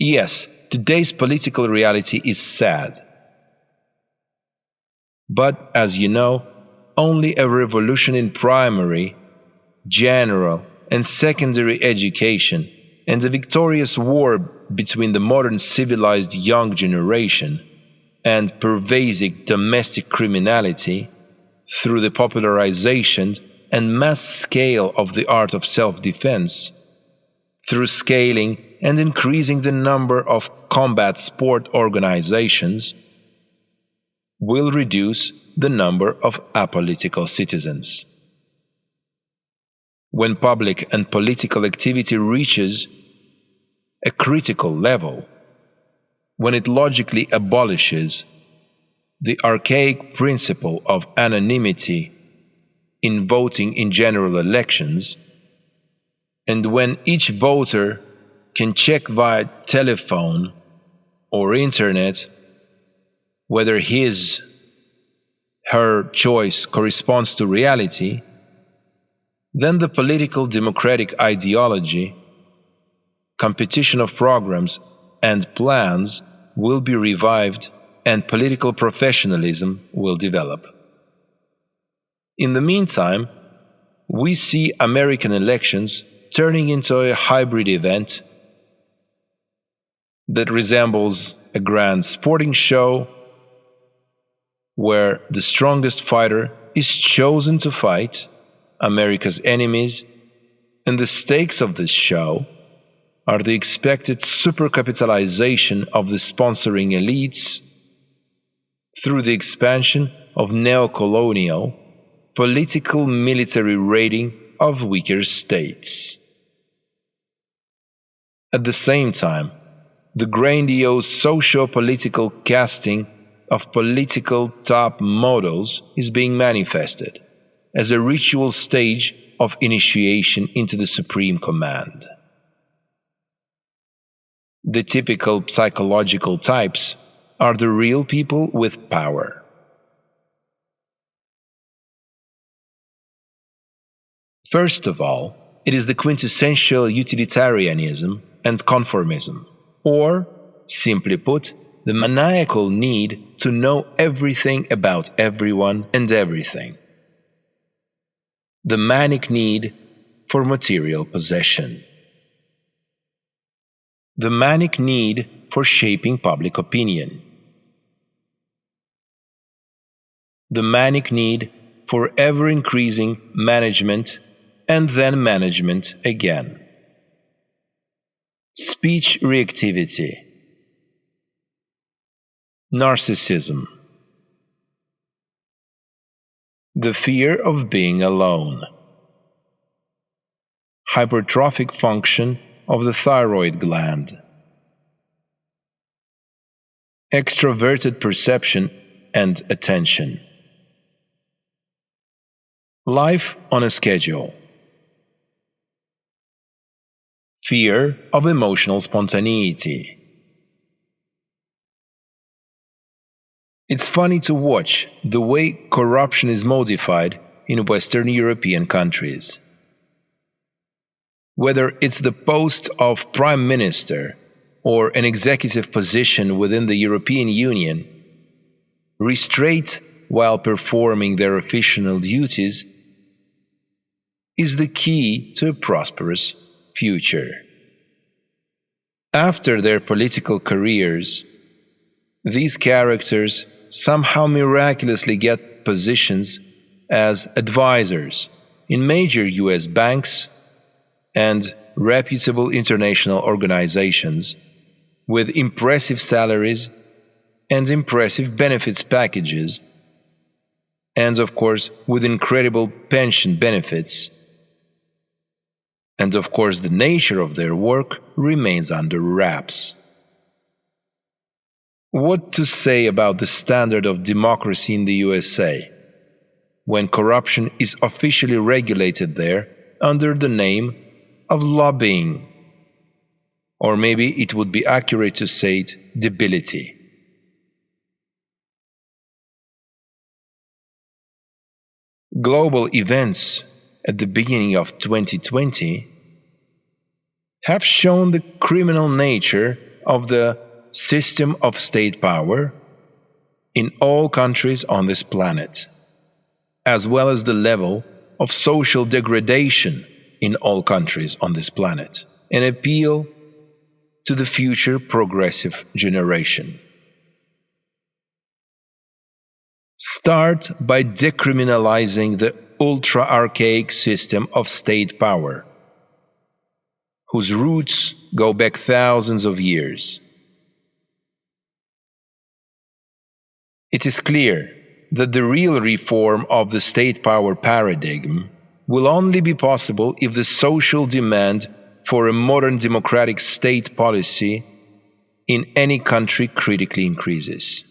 Yes, today's political reality is sad. But, as you know, only a revolution in primary, general, and secondary education, and a victorious war between the modern civilized young generation and pervasive domestic criminality through the popularization and mass scale of the art of self-defense, through scaling and increasing the number of combat sport organizations, will reduce the number of apolitical citizens. When public and political activity reaches a critical level, when it logically abolishes the archaic principle of anonymity in voting in general elections, and when each voter can check via telephone or internet whether her choice corresponds to reality, then the political democratic ideology, competition of programs and plans will be revived and political professionalism will develop. In the meantime, we see American elections turning into a hybrid event that resembles a grand sporting show where the strongest fighter is chosen to fight America's enemies, and the stakes of this show are the expected supercapitalization of the sponsoring elites through the expansion of neocolonial, political military raiding of weaker states. At the same time, the grandiose socio-political casting of political top models is being manifested as a ritual stage of initiation into the supreme command. The typical psychological types are the real people with power. First of all, it is the quintessential utilitarianism and conformism, or, simply put, the maniacal need to know everything about everyone and everything. The manic need for material possession. The manic need for shaping public opinion. The manic need for ever-increasing management and then management again. Speech reactivity. Narcissism. The fear of being alone. Hypertrophic function of the thyroid gland. Extroverted perception and attention. Life on a schedule. Fear of emotional spontaneity. It's funny to watch the way corruption is modified in Western European countries. Whether it's the post of Prime Minister or an executive position within the European Union, restraint while performing their official duties is the key to a prosperous future. After their political careers, these characters somehow miraculously get positions as advisors in major US banks and reputable international organizations with impressive salaries and impressive benefits packages, and of course with incredible pension benefits. And of course the nature of their work remains under wraps. What to say about the standard of democracy in the USA, when corruption is officially regulated there under the name of lobbying? Or maybe it would be accurate to say it, debility. Global events at the beginning of 2020 have shown the criminal nature of the system of state power in all countries on this planet, as well as the level of social degradation in all countries on this planet, and appeal to the future progressive generation. Start by decriminalizing the ultra-archaic system of state power, whose roots go back thousands of years. It is clear that the real reform of the state power paradigm will only be possible if the social demand for a modern democratic state policy in any country critically increases.